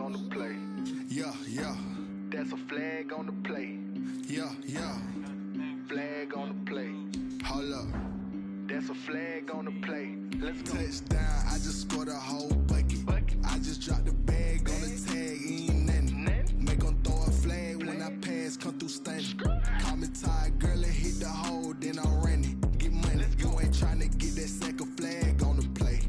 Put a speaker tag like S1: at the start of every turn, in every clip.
S1: on the play.
S2: Yeah, yeah.
S1: That's a flag on the play.
S2: Yeah, yeah.
S1: Flag on the play.
S2: Hold up.
S1: That's a flag on the play. Let's go.
S2: Touchdown, I just scored a whole bucket. I just dropped the bag on the tag, ain't nothing. Make them throw a flag when I pass, come through stunning. Call me tired, girl, and hit the hole, then I'm running. Get money, you ain't tryna get that second flag on the play.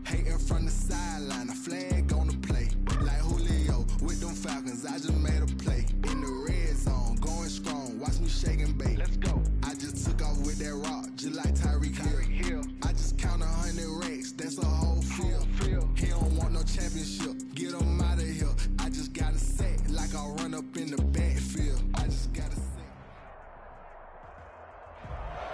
S2: Hating from the sideline, a flag on the play. Like Julio with them Falcons, I just made a play. In the red zone, going strong, watch me shake and bake.
S1: Let's go.
S2: I just took off with that rock, just like Tyreek Hill. I just count 100 racks, that's a whole field. He don't want no championship, get him out of here. I just got a set, like I run up in the backfield. I just got a set.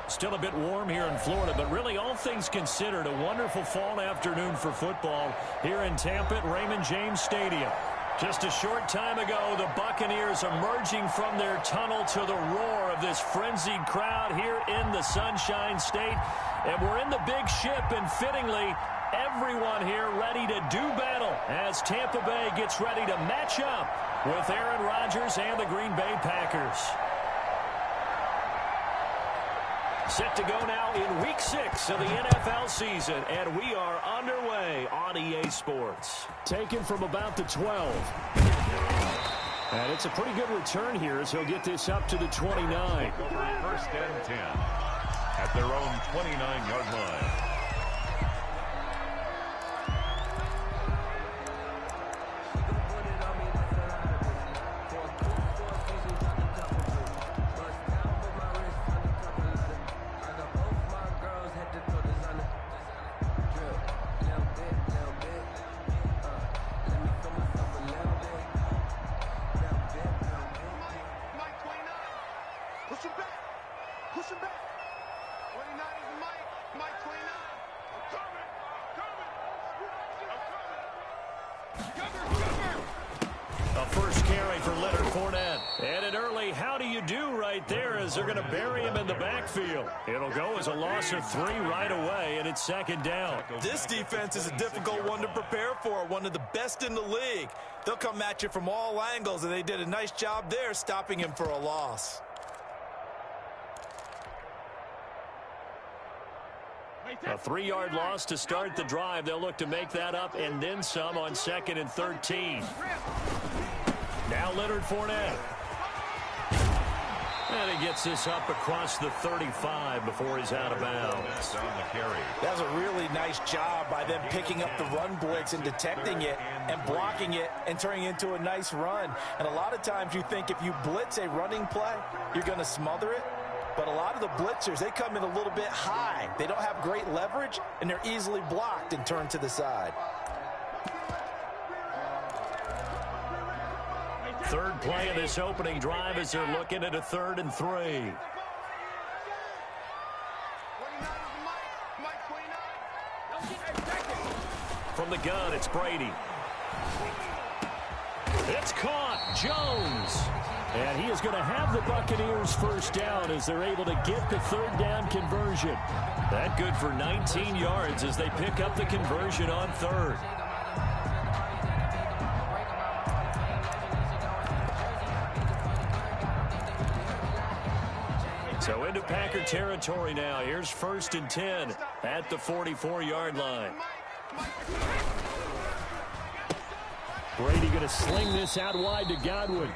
S3: Still a bit warm here in Florida, but really all things considered, a wonderful fall afternoon for football here in Tampa at Raymond James Stadium. Just a short time ago, the Buccaneers emerging from their tunnel to the roar of this frenzied crowd here in the Sunshine State. And we're in the big ship, and fittingly, everyone here ready to do battle as Tampa Bay gets ready to match up with Aaron Rodgers and the Green Bay Packers. Set to go now in Week 6 of the NFL season, and we are underway on EA Sports. Taken from about the 12. And it's a pretty good return here as he'll get this up to the 29.
S4: First and 10 at their own 29-yard line.
S3: They're going to bury him in the backfield. It'll go as a loss of 3 right away, and it's second down.
S5: This defense is a difficult one to prepare for, one of the best in the league. They'll come at you from all angles, and they did a nice job there stopping him for a loss.
S3: A 3-yard loss to start the drive. They'll look to make that up and then some on 2nd and 13. Now Leonard Fournette. And he gets this up across the 35 before he's out of bounds.
S5: That was a really nice job by them picking up the run blitz and detecting it and blocking it and turning it into a nice run. And a lot of times you think if you blitz a running play, you're going to smother it. But a lot of the blitzers, they come in a little bit high. They don't have great leverage, and they're easily blocked and turned to the side.
S3: Third play of this opening drive as they're looking at a 3rd and 3. From the gun, it's Brady. It's caught. Jones. And he is going to have the Buccaneers first down as they're able to get the 3rd down conversion. That good for 19 yards as they pick up the conversion on 3rd. So into Packer territory now. Here's 1st and 10 at the 44-yard line. Brady going to sling this out wide to Godwin.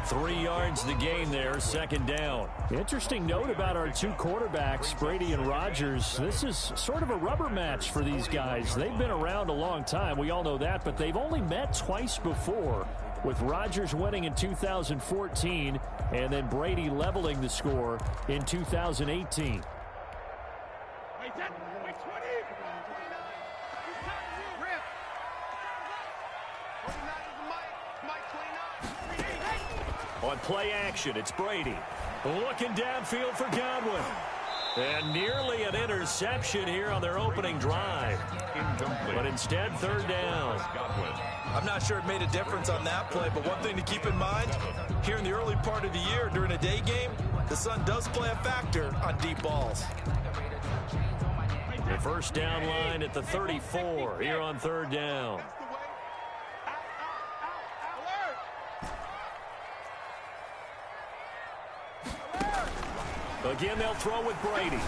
S3: 3 yards the gain there, 2nd down. Interesting note about our two quarterbacks, Brady and Rodgers. This is sort of a rubber match for these guys. They've been around a long time. We all know that, but they've only met twice before, with Rodgers winning in 2014 and then Brady leveling the score in 2018. On play action, it's Brady. Looking downfield for Godwin. And nearly an interception here on their opening drive. But instead, 3rd down.
S5: I'm not sure it made a difference on that play, but one thing to keep in mind, here in the early part of the year during a day game, the sun does play a factor on deep balls.
S3: The first down line at the 34 here on 3rd down. Again, they'll throw with Brady.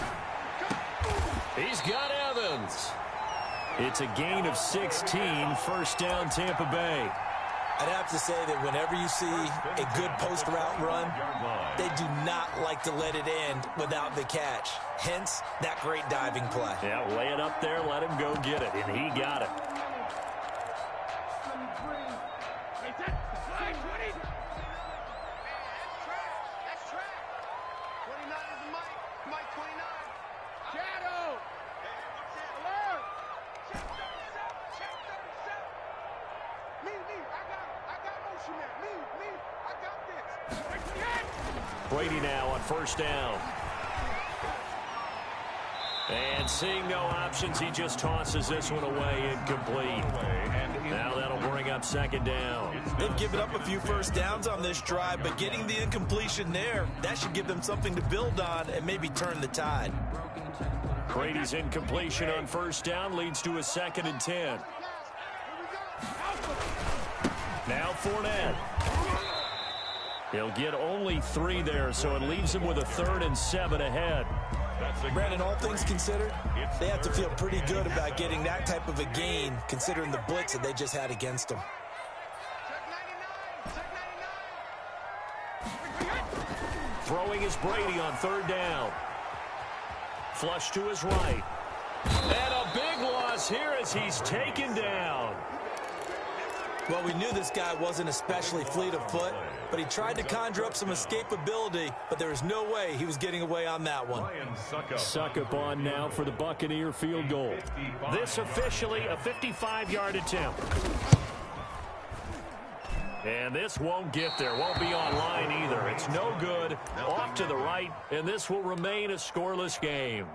S3: He's got Evans. It's a gain of 16, first down Tampa Bay.
S5: I'd have to say that whenever you see a good post-route run, they do not like to let it end without the catch. Hence, that great diving play.
S3: Yeah, lay it up there, let him go get it, and he got it. Brady now on first down. And seeing no options, he just tosses this one away incomplete. Now that'll bring up second down.
S5: They've given up a few first downs on this drive, but getting the incompletion there, that should give them something to build on and maybe turn the tide.
S3: Brady's incompletion on first down leads to a 2nd and 10. Now Fournette. He'll get only 3 there, so it leaves him with a 3rd and 7 ahead.
S5: Brandon, all things considered, they have to feel pretty good about getting that type of a gain, considering the blitz that they just had against them.
S3: Throwing is Brady on 3rd down. Flush to his right. And a big loss here as he's taken down.
S5: Well, we knew this guy wasn't especially fleet of foot, but he tried to conjure up some escapability, but there was no way he was getting away on that one.
S3: Suckup on now for the Buccaneer field goal. This officially a 55-yard attempt. And this won't get there, won't be online either. It's no good, off to the right, and this will remain a scoreless game.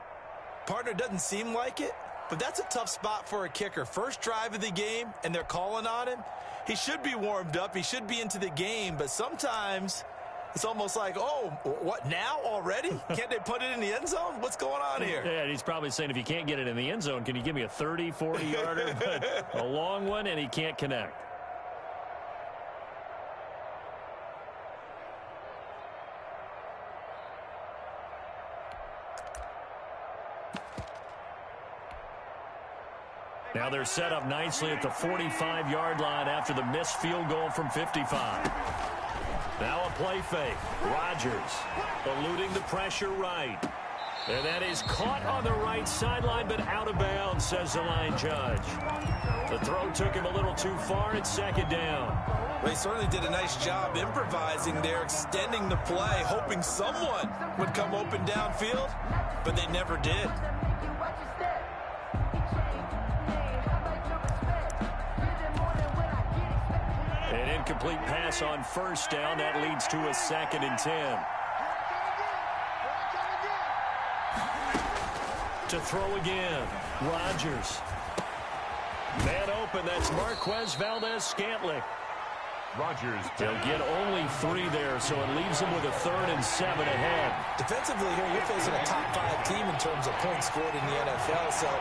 S5: Partner, doesn't seem like it, but that's a tough spot for a kicker. First drive of the game, and they're calling on him. He should be warmed up. He should be into the game, but sometimes it's almost like, oh, what, now already? Can't they put it in the end zone? What's going on here?
S3: Yeah, he's probably saying, if you can't get it in the end zone, can you give me a 30, 40-yarder? But a long one, and he can't connect. Now they're set up nicely at the 45-yard line after the missed field goal from 55. Now a play fake. Rodgers eluding the pressure right. And that is caught on the right sideline, but out of bounds, says the line judge. The throw took him a little too far. It's 2nd down.
S5: Well, he certainly did a nice job improvising there, extending the play, hoping someone would come open downfield, but they never did.
S3: An incomplete pass on first down. That leads to a 2nd and 10. To throw again. Rodgers. Man open. That's Marquez Valdez-Scantling.
S4: Rodgers.
S3: They'll get only 3 there, so it leaves them with a 3rd and 7 ahead.
S5: Defensively here, you're facing a top 5 team in terms of points scored in the NFL. So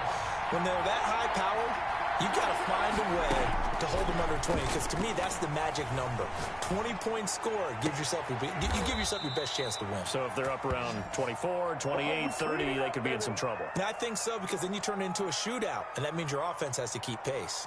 S5: when they're that high powered, you've got to find a way to hold them under 20, because to me, that's the magic number. 20-point score gives yourself you give yourself your best chance to win.
S3: So if they're up around 24, 28, 30, they could be in some trouble.
S5: And I think so, because then you turn it into a shootout, and that means your offense has to keep pace.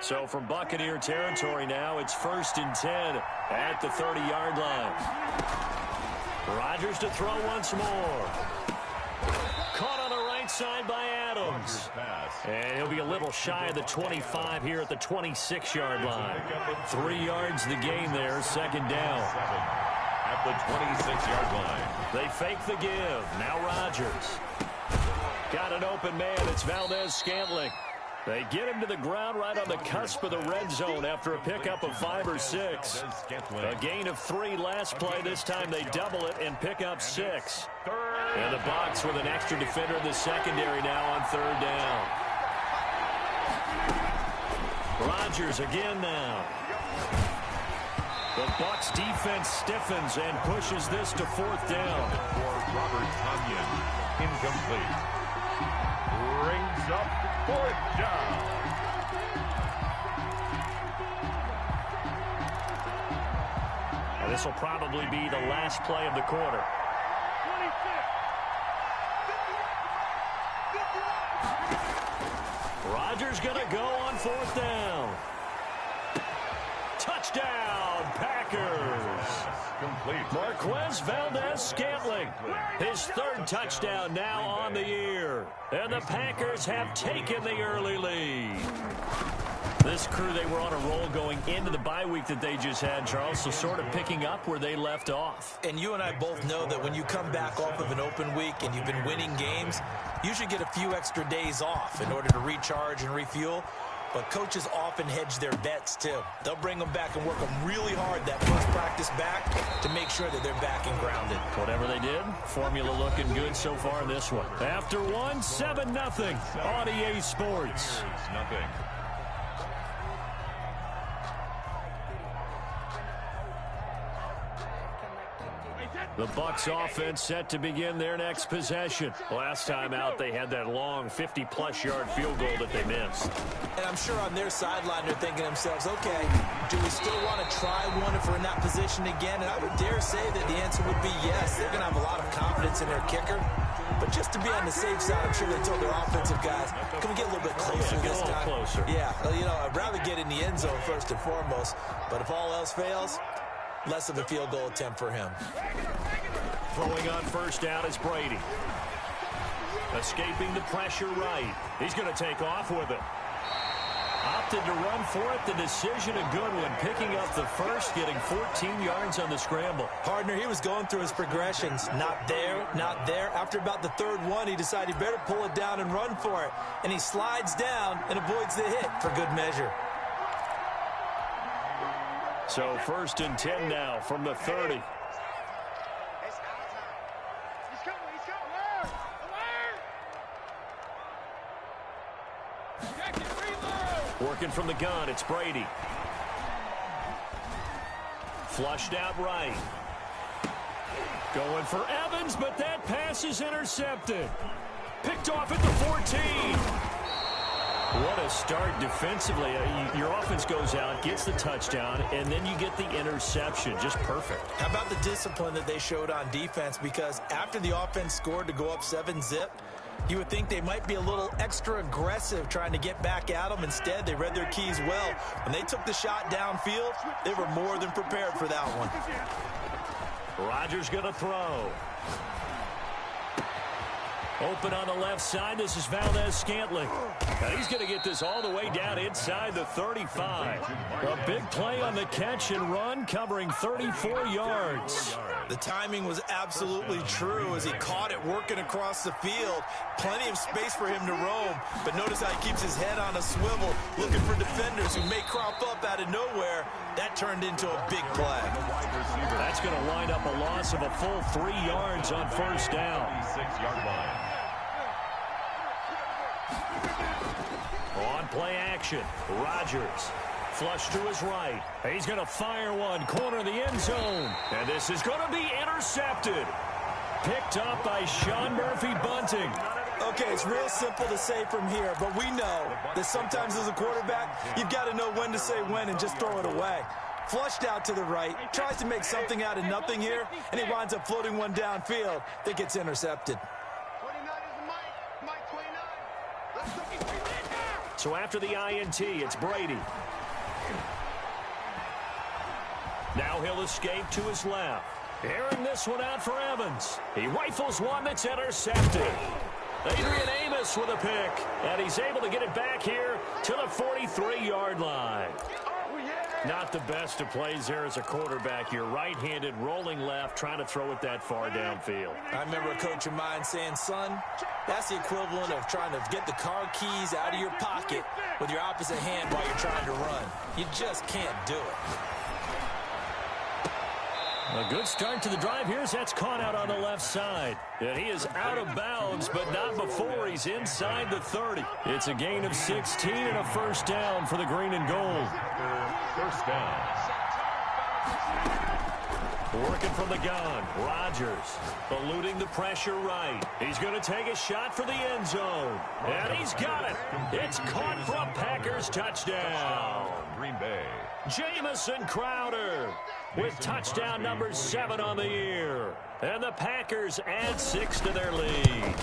S3: So from Buccaneer territory now, it's 1st and 10 at the 30-yard line. Rodgers to throw once more. Caught on the right side by Adams. And he'll be a little shy of the 25 here at the 26-yard line. 3 yards the gain there, 2nd down.
S4: At the 26-yard line.
S3: They fake the give. Now Rodgers. Got an open man. It's Valdez-Scantling. They get him to the ground right on the cusp of the red zone after a pickup of 5 or 6. A gain of 3 last play. This time they double it and pick up 6. And the Bucs with an extra defender in the secondary now on 3rd down. Rodgers again now. The Bucs defense stiffens and pushes this to 4th down.
S4: For Robert Tonyan, incomplete. Brings up 4th down.
S3: And this will probably be the last play of the quarter. Rodgers going to go on 4th down. Touchdown, Packers.
S4: Complete.
S3: Marquez Valdez-Scantling, his 3rd touchdown now on the year. And the Packers have taken the early lead. This crew, they were on a roll going into the bye week that they just had, Charles, so sort of picking up where they left off.
S5: And you and I both know that when you come back off of an open week and you've been winning games, you should get a few extra days off in order to recharge and refuel. But coaches often hedge their bets, too. They'll bring them back and work them really hard that first practice back to make sure that they're back and grounded.
S3: Whatever they did, formula looking good so far in this one. After one, 7-0 on EA Sports.
S4: Nothing.
S3: The Bucs offense set to begin their next possession. Last time out, they had that long 50-plus yard field goal that they missed.
S5: And I'm sure on their sideline they're thinking to themselves, okay, do we still want to try one if we're in that position again? And I would dare say that the answer would be yes. They're going to have a lot of confidence in their kicker. But just to be on the safe side, I'm sure they told their offensive guys, can we get a little bit closer this time?
S3: Closer.
S5: Yeah, well, you know, I'd rather get in the end zone first and foremost. But if all else fails, less of a field goal attempt for him.
S3: Throwing on 1st down is Brady. Escaping the pressure right. He's going to take off with it. Opted to run for it. The decision a good one. Picking up the 1st, getting 14 yards on the scramble.
S5: Partner, he was going through his progressions. Not there, not there. After about the 3rd one, he decided he better pull it down and run for it. And he slides down and avoids the hit for good measure.
S3: So 1st and 10 now from the 30. Working from the gun, it's Brady. Flushed out right. Going for Evans, but that pass is intercepted. Picked off at the 14. What a start defensively. Your offense goes out, gets the touchdown, and then you get the interception. Just perfect.
S5: How about the discipline that they showed on defense? Because after the offense scored to go up 7-0, you would think they might be a little extra aggressive trying to get back at them. Instead, they read their keys well. When they took the shot downfield, they were more than prepared for that one.
S3: Rodgers going to throw. Open on the left side. This is Valdez-Scantling. And he's going to get this all the way down inside the 35. A big play on the catch and run, covering 34 yards.
S5: The timing was absolutely true as he caught it working across the field. Plenty of space for him to roam. But notice how he keeps his head on a swivel, looking for defenders who may crop up out of nowhere. That turned into a big play.
S3: That's going to wind up a loss of a full 3 yards on 1st down.
S4: 6-yard line.
S3: On play action, Rodgers. Flush to his right. He's going to fire one, corner of the end zone. And this is going to be intercepted. Picked up by Sean Murphy-Bunting.
S5: Okay, it's real simple to say from here, but we know that sometimes as a quarterback, you've got to know when to say when and just throw it away. Flushed out to the right, tries to make something out of nothing here, and he winds up floating one downfield that gets intercepted.
S3: So after the INT, it's Brady. Now he'll escape to his left. Airing this one out for Evans. He rifles one that's intercepted. Adrian Amos with a pick, and he's able to get it back here to the 43-yard line. Not the best of plays there as a quarterback. You're right-handed, rolling left, trying to throw it that far downfield.
S5: I remember a coach of mine saying, son, that's the equivalent of trying to get the car keys out of your pocket with your opposite hand while you're trying to run. You just can't do it.
S3: A good start to the drive here as that's caught out on the left side. And he is out of bounds, but not before he's inside the 30. It's a gain of 16 and a 1st down for the green and gold.
S4: 1st down.
S3: Working from the gun. Rodgers eluding the pressure right. He's going to take a shot for the end zone. And he's got it. It's caught for a Packers touchdown.
S4: Green Bay.
S3: Jamison Crowder with touchdown number 7 on the year. And the Packers add 6 to their lead.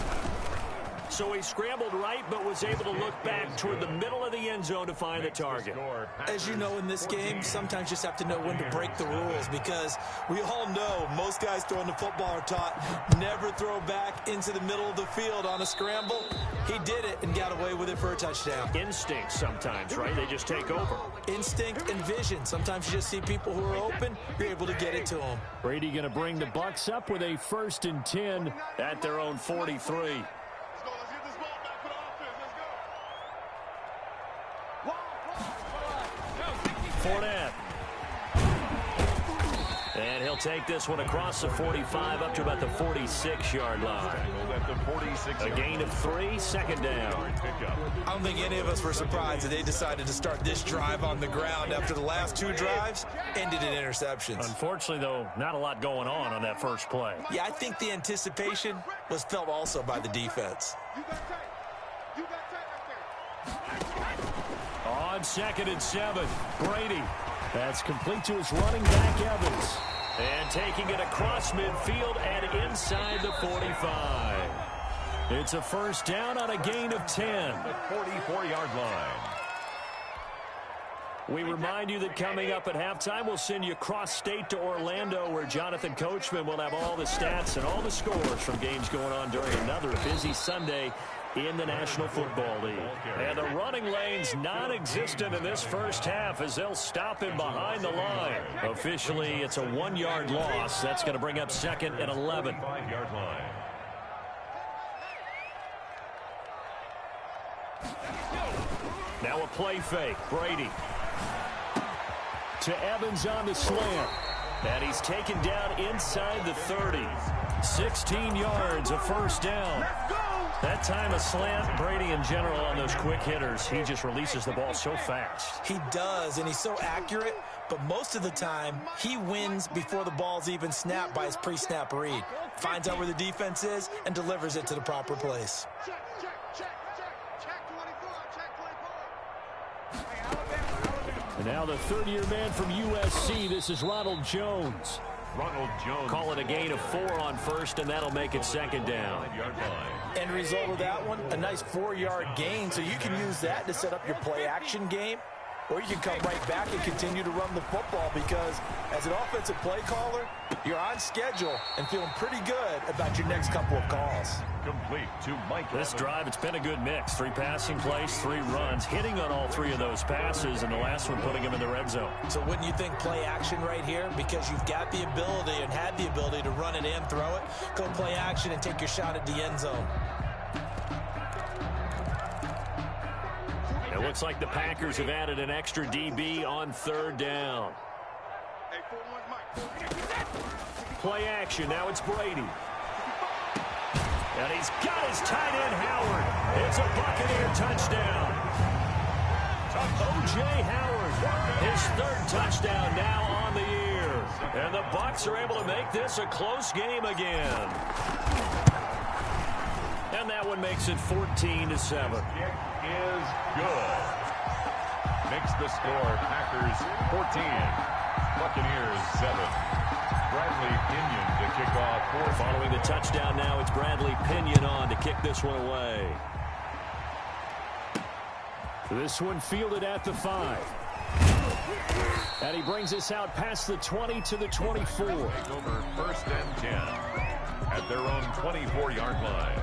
S3: So he scrambled right, but was able to look back toward the middle of the end zone to find the target.
S5: As you know, in this game, sometimes you just have to know when to break the rules, because we all know most guys throwing the football are taught never throw back into the middle of the field on a scramble. He did it and got away with it for a touchdown.
S3: Instinct sometimes, right? They just take over.
S5: Instinct and vision. Sometimes you just see people who are open, you're able to get it to them.
S3: Brady going to bring the Bucs up with a 1st and 10 at their own 43. Fournette. And he'll take this one across the 45 up to about the 46-yard line. A gain of 3, 2nd down.
S5: I don't think any of us were surprised that they decided to start this drive on the ground after the last 2 drives ended in interceptions.
S3: Unfortunately, though, not a lot going on that first play.
S5: Yeah, I think the anticipation was felt also by the defense.
S3: On 2nd and 7, Brady. That's complete to his running back, Evans. And taking it across midfield and inside the 45. It's a 1st down on a gain of 10.
S4: The 44-yard line.
S3: We remind you that coming up at halftime, we'll send you cross-state to Orlando, where Jonathan Coachman will have all the stats and all the scores from games going on during another busy Sunday in the National Football League. And the running lane's non-existent in this first half as they'll stop him behind the line. Officially, it's a 1-yard loss. That's going to bring up 2nd and 11.
S4: 5-yard line.
S3: Now a play fake. Brady to Evans on the slant. And he's taken down inside the 30. 16 yards, a 1st down. That time a slant. Brady in general on those quick hitters, he just releases the ball so fast.
S5: He does, and he's so accurate, but most of the time he wins before the ball's even snapped by his pre-snap read. Finds out where the defense is and delivers it to the proper place.
S3: And now the 3rd-year man from USC, this is Ronald Jones.
S4: Ronald Jones.
S3: Call it a gain of 4 on 1st, and that'll make it 2nd down.
S4: 5-yard line.
S5: End result of that one, a nice 4-yard gain, so you can use that to set up your play-action game, or you can come right back and continue to run the football, because as an offensive play caller, you're on schedule and feeling pretty good about your next couple of calls.
S4: Complete to Mike.
S3: This drive, it's been a good mix. 3 passing plays, 3 runs, hitting on all 3 of those passes, and the last one putting him in the red zone.
S5: So wouldn't you think play action right here? Because you've got the ability and had the ability to run it and throw it. Go play action and take your shot at the end zone.
S3: It looks like the Packers have added an extra DB on 3rd down. Play action, now it's Brady. And he's got his tight end, Howard. It's a Buccaneer touchdown. O.J. Howard, his 3rd touchdown now on the year. And the Bucs are able to make this a close game again. And that one makes it 14-7.
S4: Kick is good. Makes the score Packers 14, Buccaneers 7. Bradley Pinion to kick off.
S3: Following the touchdown now, it's Bradley Pinion on to kick this one away. This one fielded at the 5. And he brings us out past the 20 to the 24.
S4: Take over 1st and 10 at their own 24-yard line.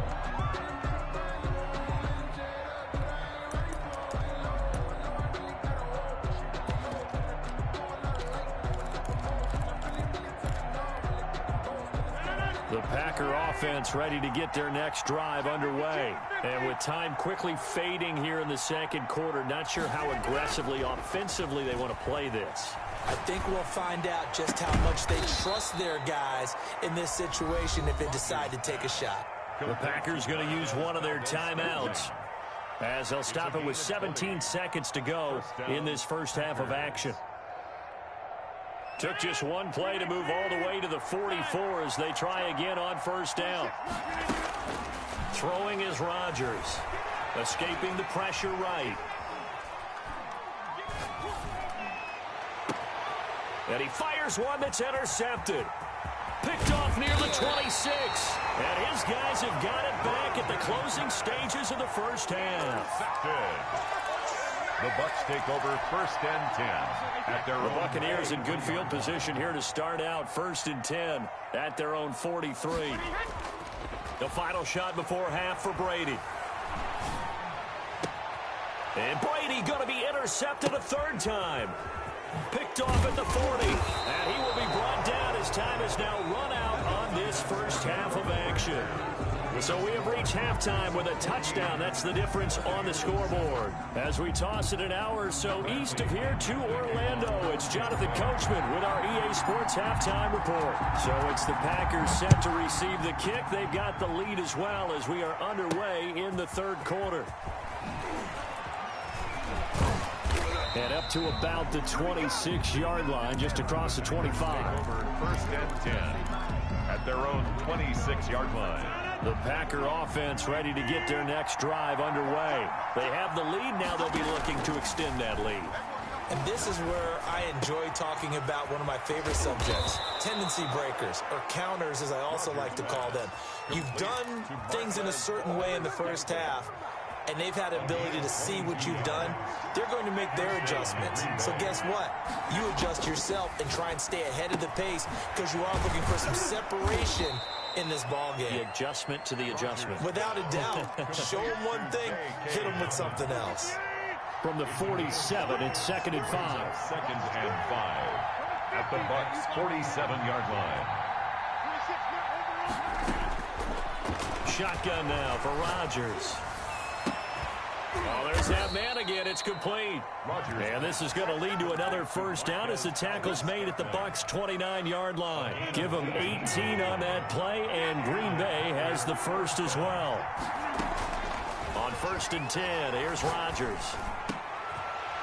S3: The Packer offense ready to get their next drive underway. And with time quickly fading here in the 2nd quarter, not sure how aggressively, offensively they want to play this.
S5: I think we'll find out just how much they trust their guys in this situation if they decide to take a shot.
S3: The Packers going to use one of their timeouts as they'll stop it with 17 seconds to go in this first half of action. Took just one play to move all the way to the 44 as they try again on first down. Throwing is Rodgers. Escaping the pressure right. And he fires one that's intercepted. Picked off near the 26. And his guys have got it back at the closing stages of the first half.
S4: The Bucs take over 1st and 10 at their
S3: The Buccaneers in good field position here to start out 1st and 10 at their own 43. The final shot before half for Brady. And Brady going to be intercepted a third time. Picked off at the 40. And he will be brought down as time has now run out on this first half of action. So we have reached halftime with a touchdown. That's the difference on the scoreboard. As we toss it an hour or so east of here to Orlando, it's Jonathan Coachman with our EA Sports Halftime Report. So it's the Packers set to receive the kick. They've got the lead as well as we are underway in the third quarter. And up to about the 26-yard line, just across the 25.
S4: Over 1st and 10 at their own 26-yard line.
S3: The Packer offense ready to get their next drive underway. They have the lead. Now they'll be looking to extend that lead.
S5: And this is where I enjoy talking about one of my favorite subjects, tendency breakers, or counters as I also like to call them. You've done things in a certain way in the first half, and they've had the ability to see what you've done. They're going to make their adjustments. So guess what? You adjust yourself and try and stay ahead of the pace because you are looking for some separation in this ball game.
S3: The adjustment to the adjustment.
S5: Without a doubt. Show them one thing, hit them with something else.
S3: From the 47, it's 2nd and 5.
S4: 2nd and 5 at the Bucs 47-yard line.
S3: Shotgun now for Rodgers. Oh, there's that man again. It's complete. And this is going to lead to another first down as the tackle's made at the Bucs 29-yard line. Give them 18 on that play, and Green Bay has the first as well. On 1st and 10, here's Rodgers.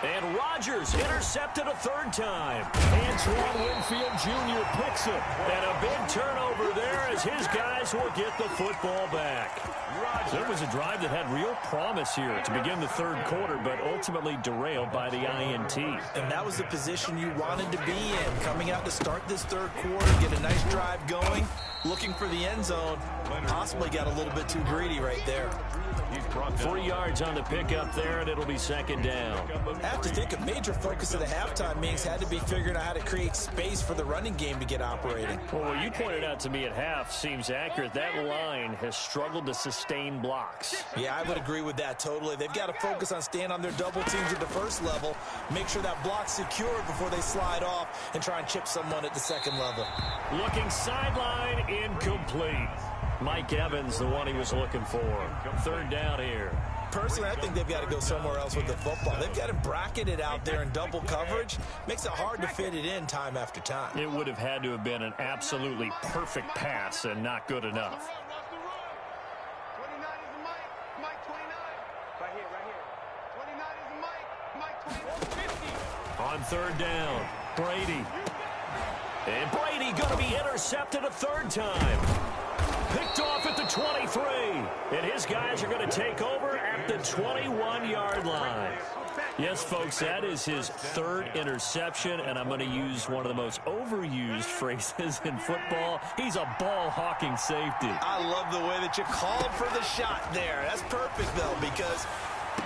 S3: And Rodgers intercepted a third time. Antoine Winfield Jr. picks it. And a big turnover there as his guys will get the football back. There was a drive that had real promise here to begin the third quarter, but ultimately derailed by the INT.
S5: And that was the position you wanted to be in, coming out to start this third quarter, get a nice drive going, looking for the end zone. Possibly got a little bit too greedy right there.
S3: 3 yards on the pickup there, and it'll be 2nd down.
S5: I have to think a major focus of the halftime meetings had to be figuring out how to create space for the running game to get operating.
S3: Well, what you pointed out to me at half seems accurate. That line has struggled to sustain blocks.
S5: Yeah, I would agree with that totally. They've got to focus on staying on their double teams at the first level, make sure that block's secured before they slide off and try and chip someone at the second level.
S3: Looking sideline, incomplete. Mike Evans, the one he was looking for. 3rd down here.
S5: Personally, I think they've got to go somewhere else with the football. They've got to bracket it out there in double coverage. Makes it hard to fit it in time after time.
S3: It would have had to have been an absolutely perfect pass and not good enough.
S1: 29 is Mike. Mike 29. Right here. 29 is Mike. Mike 20.
S3: On 3rd down, Brady. And Brady going to be intercepted a third time. Picked off at the 23. And his guys are going to take over at the 21-yard line. Yes, folks, that is his 3rd interception, and I'm going to use one of the most overused phrases in football. He's a ball-hawking safety.
S5: I love the way that you called for the shot there. That's perfect, though, because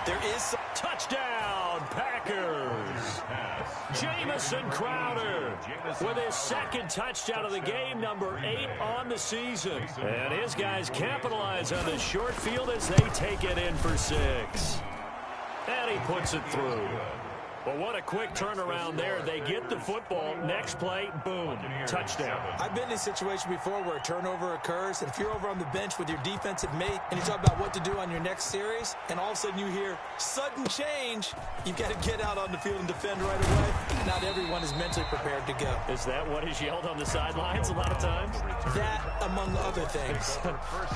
S5: there is some...
S3: Touchdown, Packers. Jamison Crowder with his 2nd touchdown of the game, number 8 on the season. And his guys capitalize on the short field as they take it in for 6. And he puts it through. Well, what a quick turnaround there. They get the football. Next play, boom, touchdown.
S5: I've been in a situation before where a turnover occurs, and if you're over on the bench with your defensive mate and you talk about what to do on your next series, and all of a sudden you hear sudden change, you've got to get out on the field and defend right away. Not everyone is mentally prepared to go.
S3: Is that what is yelled on the sidelines a lot of times?
S5: That, among other things.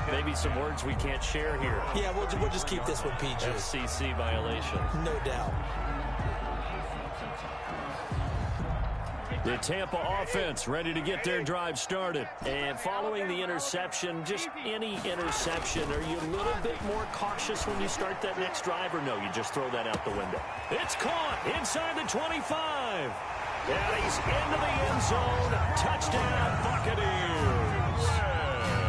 S3: Maybe some words we can't share here.
S5: Yeah, we'll just keep this one PG.
S3: FCC violation.
S5: No doubt.
S3: The Tampa offense ready to get their drive started. And following the interception, just any interception, are you a little bit more cautious when you start that next drive, or no, you just throw that out the window? It's caught inside the 25. And he's into the end zone. Touchdown, Buccaneers.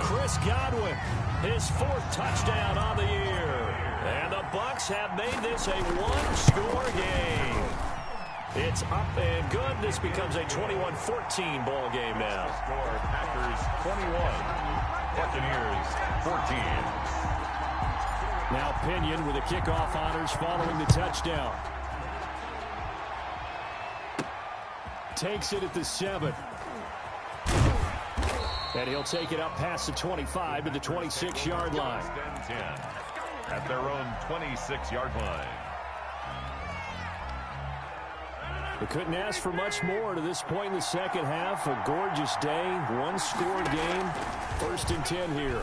S3: Chris Godwin, his 4th touchdown on the year. And the Bucs have made this a one-score game. It's up and good. This becomes a 21-14 ball game now.
S4: Score, Packers 21, Buccaneers 14.
S3: Now Pinion with the kickoff honors following the touchdown. Takes it at the 7. And he'll take it up past the 25 to the 26-yard line.
S4: 10 at their own 26-yard line.
S3: We couldn't ask for much more to this point in the second half. A gorgeous day, one-score game. 1st and 10 here.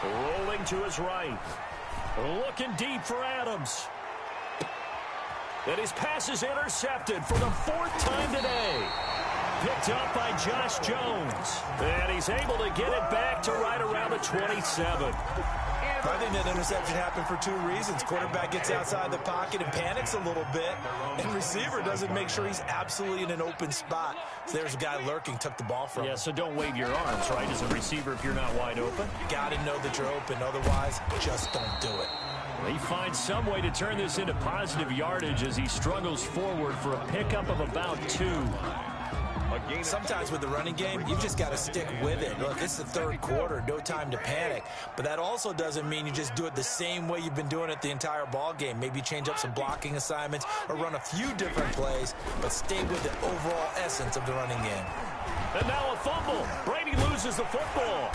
S3: Rolling to his right. Looking deep for Adams. And his pass is intercepted for the 4th time today. Picked up by Josh Jones. And he's able to get it back to right around the 27.
S5: I think that interception happened for 2 reasons. Quarterback gets outside the pocket and panics a little bit, and receiver doesn't make sure he's absolutely in an open spot. So there's a guy lurking, took the ball from him.
S3: Yeah, so don't wave your arms, right, as a receiver if you're not wide open.
S5: You got to know that you're open. Otherwise, just don't do it.
S3: He finds some way to turn this into positive yardage as he struggles forward for a pickup of about 2.
S5: Sometimes with the running game, you've just got to stick with it. Look, it's the 3rd quarter, no time to panic. But that also doesn't mean you just do it the same way you've been doing it the entire ball game. Maybe change up some blocking assignments or run a few different plays, but stay with the overall essence of the running game.
S3: And now a fumble. Brady loses the football.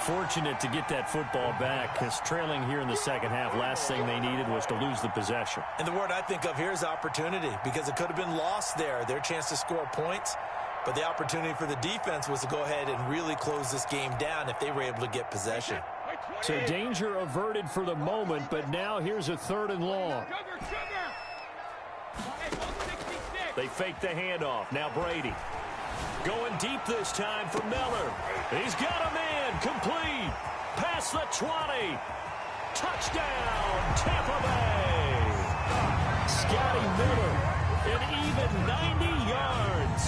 S3: Fortunate to get that football back, because trailing here in the second half, last thing they needed was to lose the possession.
S5: And the word I think of here is opportunity, because it could have been lost there, their chance to score points. But the opportunity for the defense was to go ahead and really close this game down if they were able to get possession.
S3: So danger averted for the moment, but now here's a 3rd and long. They fake the handoff. Now Brady. Going deep this time for Miller. He's got a man. Complete. Past the 20. Touchdown, Tampa Bay. Scotty Miller, an even 90 yards.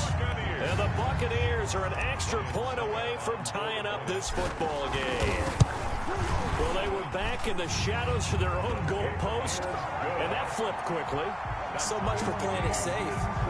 S3: And the Buccaneers are an extra point away from tying up this football game. Well, they were back in the shadows of their own goalpost, and that flipped quickly.
S5: So much for playing it safe.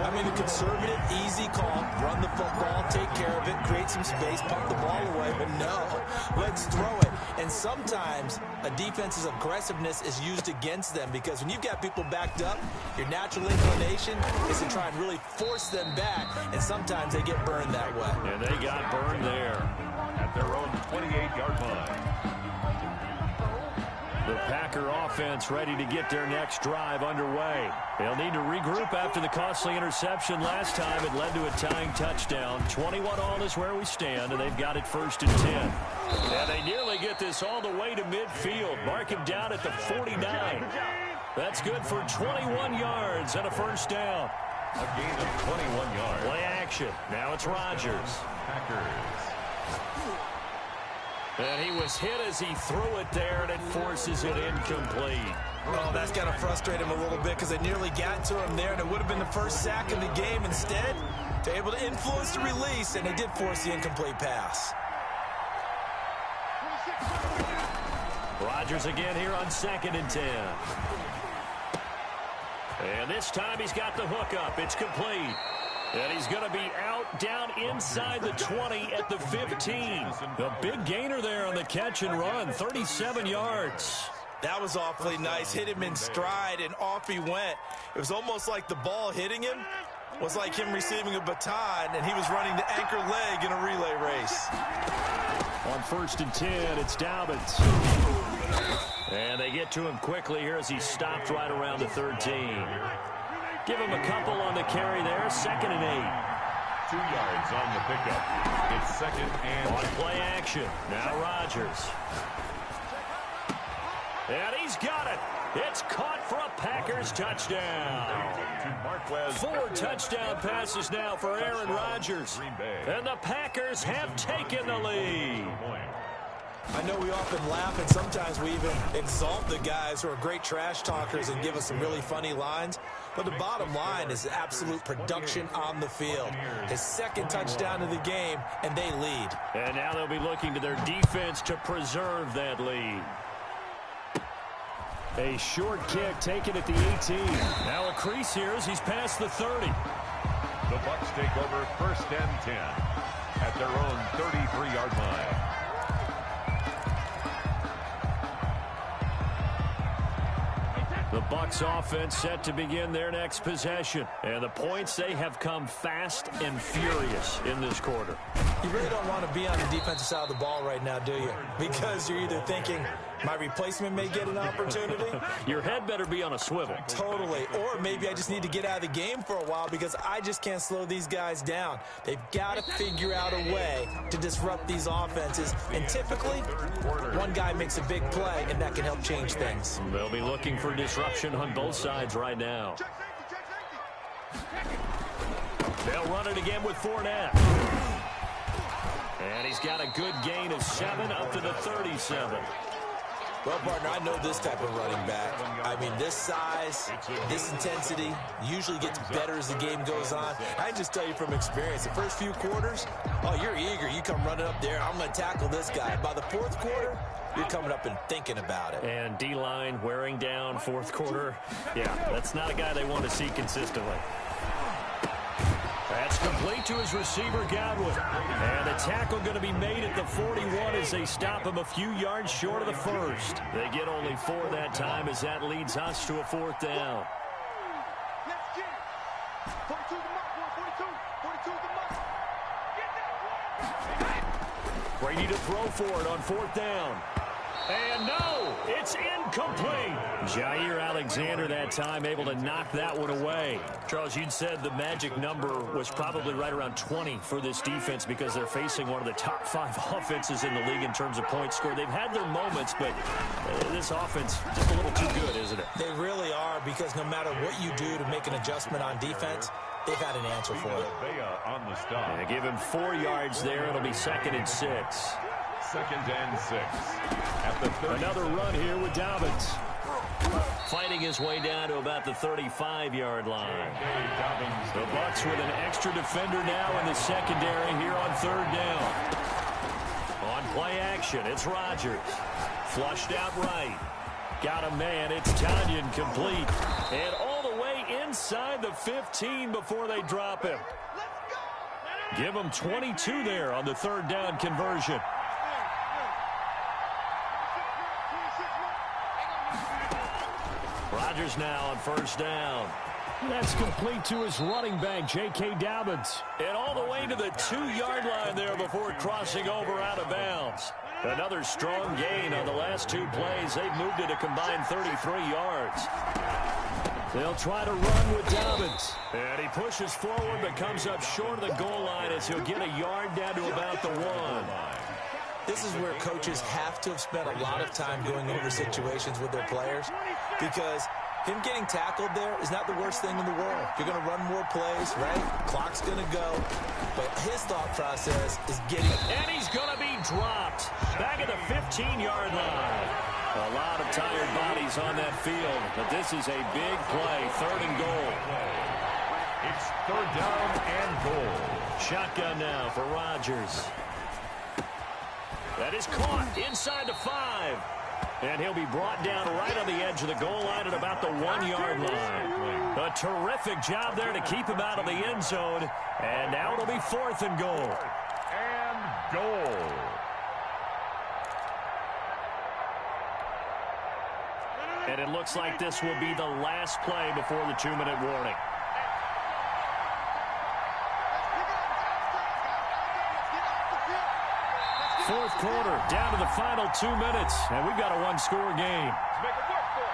S5: I mean, a conservative, easy call, run the football, take care of it, create some space, pump the ball away, but no, let's throw it. And sometimes a defense's aggressiveness is used against them, because when you've got people backed up, your natural inclination is to try and really force them back, and sometimes they get burned that way.
S3: And they got burned there.
S4: At their own 28-yard line.
S3: The Packer offense ready to get their next drive underway. They'll need to regroup after the costly interception last time. It led to a tying touchdown. 21-all is where we stand, and they've got it 1st and 10. And they nearly get this all the way to midfield. Mark him down at the 49. That's good for 21 yards and a 1st down.
S4: A gain of 21 yards.
S3: Play action. Now it's Rodgers.
S4: Packers.
S3: And he was hit as he threw it there, and it forces it incomplete.
S5: Oh, that's got to frustrate him a little bit, because they nearly got to him there, and it would have been the first sack of the game. Instead, they're able to influence the release, and they did force the incomplete pass.
S3: Rodgers again here on 2nd and 10. And this time he's got the hook up. It's complete. And he's going to be out down inside the 20 at the 15. The big gainer there on the catch and run, 37 yards.
S5: That was awfully nice. Hit him in stride, and off he went. It was almost like the ball hitting him was like him receiving a baton, and he was running the anchor leg in a relay race.
S3: On 1st and 10, it's Dobbins. And they get to him quickly here as he stopped right around the 13. Give him a couple on the carry there. 2nd and 8.
S4: 2 yards on the pickup. It's 2nd and
S3: on play action. Now Rodgers. And he's got it. It's caught for a Packers touchdown. 4 touchdown passes now for Aaron Rodgers. And the Packers have taken the lead.
S5: I know we often laugh, and sometimes we even exalt the guys who are great trash talkers and give us some really funny lines. But the bottom line is absolute production on the field. His 2nd touchdown of the game, and they lead.
S3: And now they'll be looking to their defense to preserve that lead. A short kick taken at the 18. Now a crease here as he's past the 30.
S4: The Bucs take over 1st and 10 at their own 33-yard line.
S3: The Bucs offense set to begin their next possession. And the points, they have come fast and furious in this quarter.
S5: You really don't want to be on the defensive side of the ball right now, do you? Because you're either thinking, my replacement may get an opportunity.
S3: Your head better be on a swivel.
S5: Totally. Or maybe I just need to get out of the game for a while because I just can't slow these guys down. They've got to figure out a way to disrupt these offenses. And typically, one guy makes a big play, and that can help change things.
S3: They'll be looking for disruption on both sides right now. They'll run it again with Fournette. And he's got a good gain of 7 up to the 37.
S5: Well, partner, I know this type of running back. I mean, this size, this intensity usually gets better as the game goes on. I can just tell you from experience, the first few quarters, oh, you're eager. You come running up there, I'm going to tackle this guy. By the 4th quarter, you're coming up and thinking about it.
S3: And D-line wearing down 4th quarter. Yeah, that's not a guy they want to see consistently. That's complete to his receiver, Godwin. And the tackle going to be made at the 41 as they stop him a few yards short of the 1st. They get only 4 that time as that leads us to a 4th down.
S1: Let's get it. 42 the mark, 42. 42 the mark.
S3: Brady to throw for it on 4th down. And no, it's incomplete. Jair Alexander that time able to knock that one away. Charles, you'd said the magic number was probably right around 20 for this defense because they're facing one of the top 5 offenses in the league in terms of points scored. They've had their moments, but this offense just a little too good, isn't it?
S5: They really are, because no matter what you do to make an adjustment on defense, they've had an answer for it.
S4: On the stop.
S3: They give him 4 yards there. It'll be 2nd and 6.
S4: 2nd and 6 at the 30.
S3: Another run here with Dobbins. Fighting his way down to about the 35-yard line. The Bucs with an extra defender now in the secondary here on 3rd down. On play action, it's Rodgers. Flushed out right. Got a man, it's Tanyan complete. And all the way inside the 15 before they drop him. Give him 22 there on the 3rd down conversion. Rodgers now on 1st down. That's complete to his running back, J.K. Dobbins. And all the way to the 2-yard line there before crossing over out of bounds. Another strong gain on the last 2 plays. They've moved it a combined 33 yards. They'll try to run with Dobbins. And he pushes forward but comes up short of the goal line as he'll get a yard down to about the 1.
S5: This is where coaches have to have spent a lot of time going over situations with their players, because him getting tackled there is not the worst thing in the world. You're going to run more plays, right? Clock's going to go. But his thought process is getting...
S3: And he's going to be dropped back at the 15-yard line. A lot of tired bodies on that field, but this is a big play, 3rd and goal.
S4: It's 3rd down and goal.
S3: Shotgun now for Rodgers. That is caught inside the 5. And he'll be brought down right on the edge of the goal line at about the 1-yard line. A terrific job there to keep him out of the end zone. And now it'll be 4th and goal.
S4: And goal.
S3: And it looks like this will be the last play before the 2-minute warning. Fourth quarter, down to the final 2 minutes, and we've got a 1-score game.
S1: Make it work for it.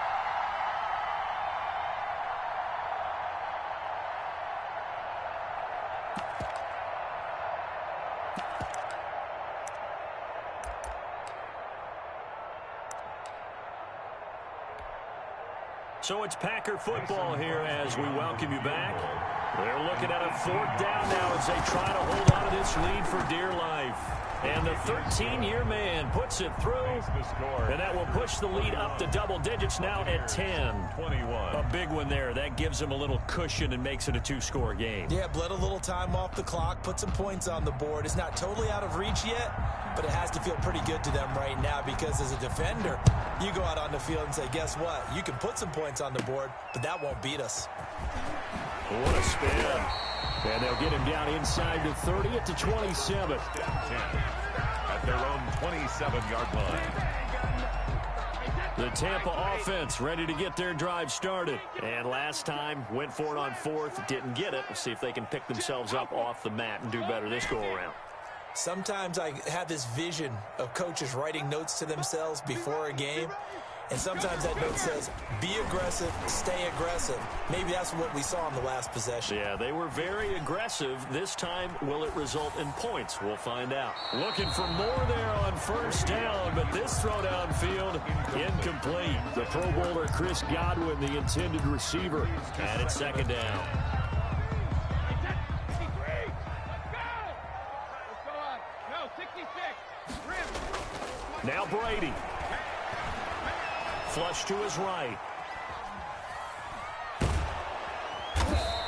S3: So it's Packer football here as we welcome you back. They're looking at a 4th down now as they try to hold on to this lead for dear life. And the 13-year man puts it through, and that will push the lead up to double digits now at 10-21. A big one there. That gives them a little cushion and makes it a 2-score game.
S5: Yeah, bled a little time off the clock, put some points on the board. It's not totally out of reach yet, but it has to feel pretty good to them right now because as a defender, you go out on the field and say, guess what? You can put some points on the board, but that won't beat us.
S3: What a spin. And they'll get him down inside the 30 at the 27.
S4: At their own 27-yard line.
S3: The Tampa offense ready to get their drive started. And last time, went for it on 4th, didn't get it. We'll see if they can pick themselves up off the mat and do better this go-around.
S5: Sometimes I have this vision of coaches writing notes to themselves before a game. And sometimes that note says, be aggressive, stay aggressive. Maybe that's what we saw in the last possession.
S3: Yeah, they were very aggressive. This time, will it result in points? We'll find out. Looking for more there on 1st down, but this throw downfield, incomplete. The Pro Bowler Chris Godwin, the intended receiver, and it's 2nd down. Now Brady. Flush to his right.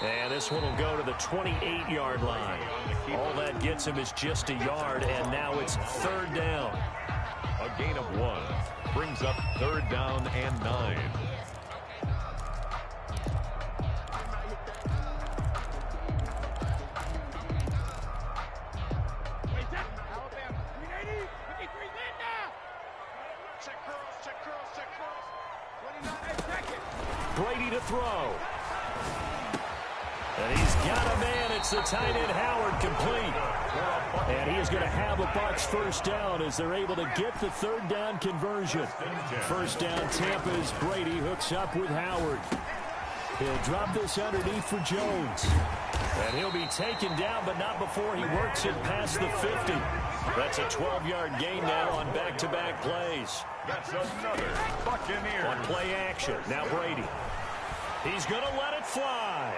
S3: And this one will go to the 28-yard line. All that gets him is just a yard, and now it's 3rd down.
S4: A gain of 1 brings up 3rd down and 9.
S3: Brady to throw. And he's got a man. It's the tight end Howard, complete. And he is going to have a Bucs 1st down as they're able to get the 3rd down conversion. 1st down Tampa as Brady hooks up with Howard. He'll drop this underneath for Jones. And he'll be taken down, but not before he works it past the 50. That's a 12-yard gain now on back-to-back plays.
S4: That's another Buccaneer.
S3: On play action. Now Brady. He's going to let it fly.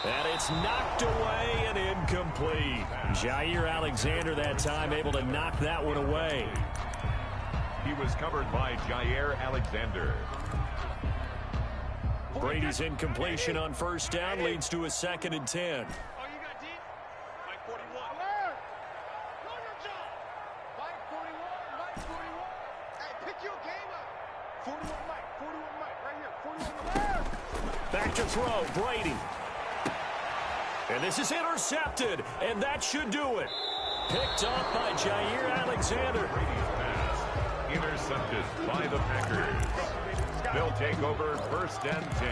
S3: And it's knocked away and incomplete. Jair Alexander that time able to knock that one away.
S4: He was covered by Jair Alexander.
S3: Brady's incompletion on 1st down leads to a 2nd and 10. Back to throw, Brady. And this is intercepted, and that should do it. Picked up by Jair Alexander.
S4: Brady's pass intercepted by the Packers. They'll take over 1st and 10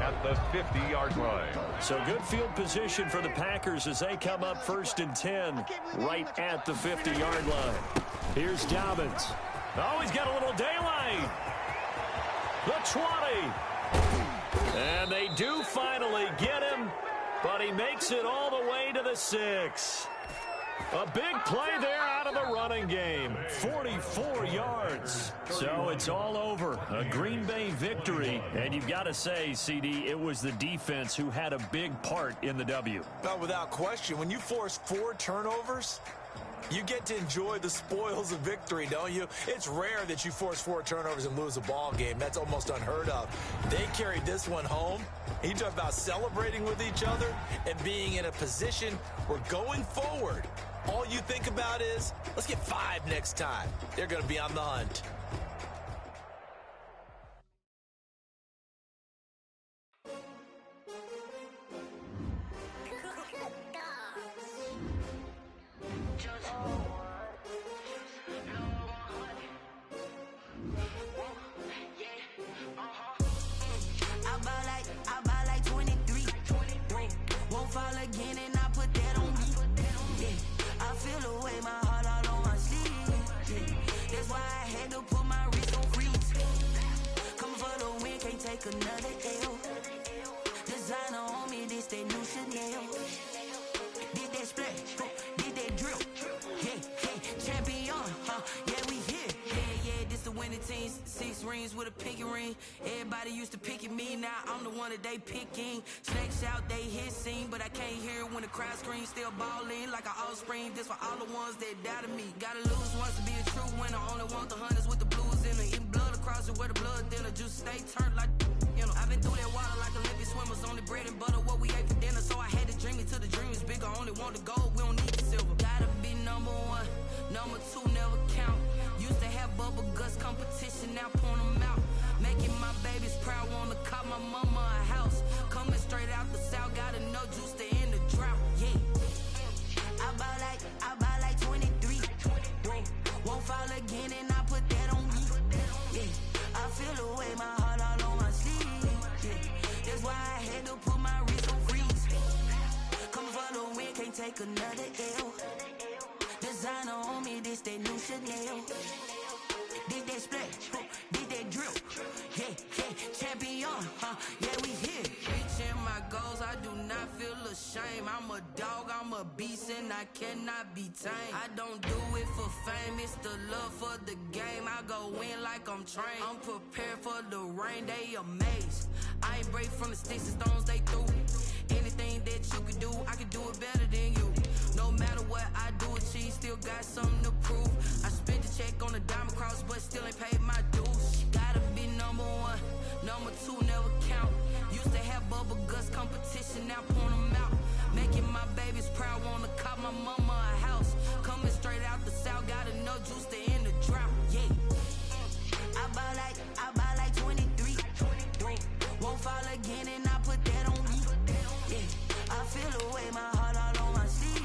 S4: at the 50-yard line.
S3: So good field position for the Packers as they come up 1st and 10 right at the 50-yard line. Here's Dobbins. Oh, he's got a little daylight. The 20. And they do finally get him, but he makes it all the way to the 6. A big play there out of the running game. 44 yards. So it's all over. A Green Bay victory. And you've got to say, CD, it was the defense who had a big part in the W.
S5: No, without question. When you force 4 turnovers, you get to enjoy the spoils of victory, don't you? It's rare that you force 4 turnovers and lose a ball game. That's almost unheard of. They carried this one home. He talked about celebrating with each other and being in a position where going forward, all you think about is, let's get 5 next time. They're going to be on the hunt.
S6: Another L. Designer on me, this that new Chanel. Did that splash, did that drip. Hey, hey, champion, huh? Yeah, we here. Yeah, yeah, this the winning 15, 6 rings with a pinky ring. Everybody used to pick at me, now I'm the one that they picking. Snakes out, they hissing, but I can't hear when the crowd screams. Still balling like an offspring. This for all the ones that doubted me. Gotta lose once to be a true winner. Only want the hunters with the blues in it. Eating blood across it where the blood thinner. Juice stay turned like, you know. I've been through that water like Olympic swimmers. Only bread and butter what we ate for dinner. So I had to dream it till the dream is bigger. Only want the gold, we don't need the silver. Gotta be number one, number two never count. Used to have bubble guts competition, now point them out. Making my babies proud, wanna cop my mama a house. Coming straight out the south, gotta know juice to end the drought. Yeah, I buy like 23. Won't fall again and I put that on me. Yeah, I feel the way, my heart all on my sleeve. Yeah, that's why I had to put my wrist on freeze. Coming for the win, can't take another L. Designer on me, this that new Chanel. Did that splash, did that drill. Yeah, champion, yeah, we here. Reaching my goals, I do not feel ashamed. I'm a dog, I'm a beast, and I cannot be tamed. I don't do it for fame, it's the love for the game. I go in like I'm trained. I'm prepared for the rain, they amazed. I ain't break from the sticks and stones they threw. Anything that you can do, I can do it better than you. No matter what I do, achieve, still got something to prove. I spent the check on the diamond cross, but still ain't paid my dues. Gotta be number one, number two never count. Used to have bubble guts competition, now point them out. Making my babies proud, wanna cop my mama a house. Coming straight out the south, gotta know juice to end the drought. Yeah, I buy like 23. Won't fall again and I put that on me. Yeah, I feel the way, my heart all on my sleeve.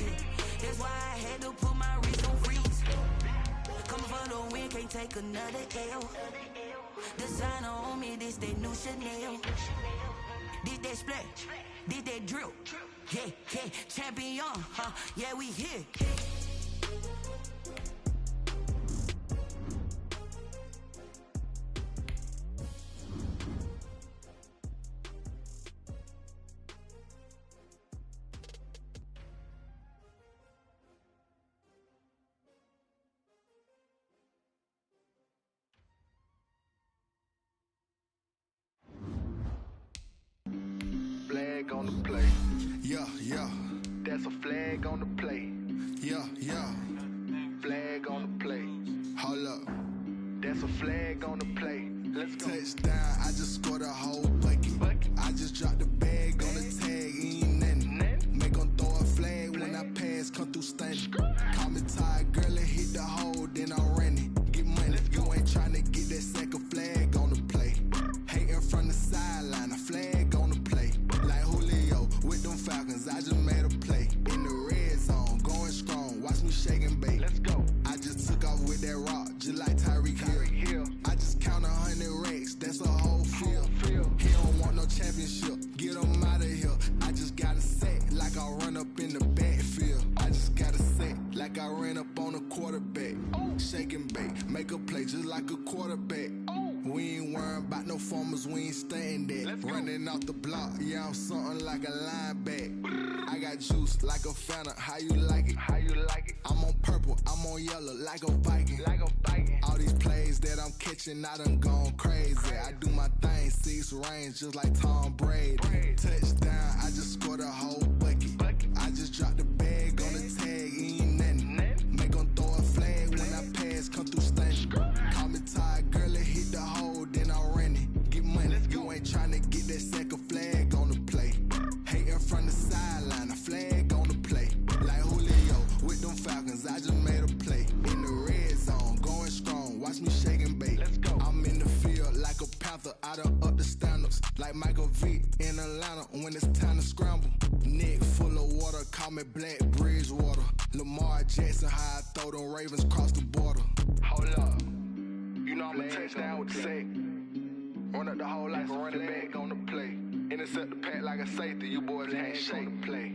S6: Yeah, that's why I had to put my wrist on freeze. Coming for the win, can't take another L. Designer on me, this that new Chanel. Did that splash, did that drill. Yeah, champion, yeah, we here.
S2: Flag on the play. Yeah. That's a flag on the play. Yeah. Flag on the play. Hold up. That's a flag on the play. Let's go. Touchdown, I just scored a whole bucket. I just dropped the bag on the tag, ain't nothing. Make them throw a flag when I pass, come through stunning. Call me tired, girl, and hit the hole, then I'm running. Get money, you ain't trying to get that second flag on the play. Hating from the sideline, a flag on the play. Like Julio with them Falcons, I just made a play. In the red zone, going strong, watch me shake and bake. Let's go. I just took off with that rock, just like Tyreek Hill. I just count 100 racks, that's a whole field. He don't want no championship, get him out of here. I just got a set, like I run up in the backfield. I just got a set, like I ran up on a quarterback. Shake and bake, make a play just like a quarterback. We ain't worrying about no formers, we ain't staying that. Running off the block, yeah, I'm something like a lineback. I got juice like a Fanta, how you like it? I'm on purple, I'm on yellow, like a Viking. All these plays that I'm catching, I done gone crazy. I do my thing, 6 range, just like Tom Brady. Touchdown, I just scored a whole bucket. I just dropped the bag on the tag, ain't nothing. Make them throw a flag when I pass, come through stunning. Call me tired, girl, and hit the hole, then I'm running. Get money, you ain't trying to get that second flag on the play. Hating from the sideline, a flag on the play. Like Julio with them Falcons, I just made a play. In the red zone, going strong, watch me shake and bake. Let's go. I'm in the field like a Panther, I done up the standards. Like Michael Vick in Atlanta when it's time to scramble. Neck full of water, call me Black Bridgewater. Lamar Jackson, how I throw them Ravens cross the border. Hold up, you know I'm a touchdown with the sack. Run up the whole like a running back on the play. Intercept the pack like a safety, you boys ain't shake the play.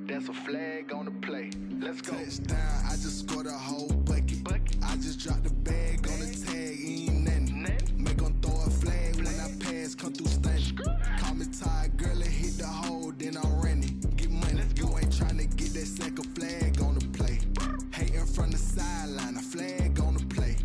S2: That's a flag on the play. Let's go. Touchdown, I just scored a whole bucket. I just dropped the bag on the tag, ain't nothing. Make them throw a flag when I pass, come through stunning. Call me tired, girl, and hit the hole, then I'm running. Get money, you ain't trying to get that second flag on the play. Hating from the sideline, a flag on the play.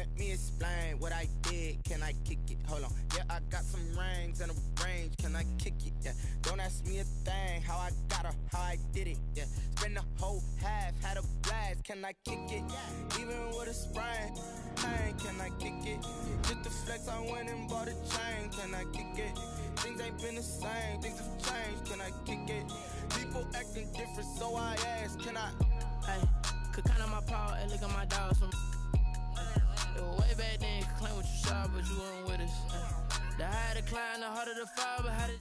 S7: let me explain what I did. Can I kick it? Hold on. Yeah, I got some rings and a range. Can I kick it? Yeah. Don't ask me a thing. How I got her, how I did it. Yeah. Spend the whole half, had a blast. Can I kick it? Even with a sprain. Pain, can I kick it? Just the flex, I went and bought a chain. Can I kick it? Things ain't been the same. Things have changed. Can I kick it? People acting different, so I ask. Can I?
S6: Hey, could count on my paw and look at my dogs from. It was way back then, could claim what you saw, but you weren't with us. The higher the climb, the harder the fall, but how did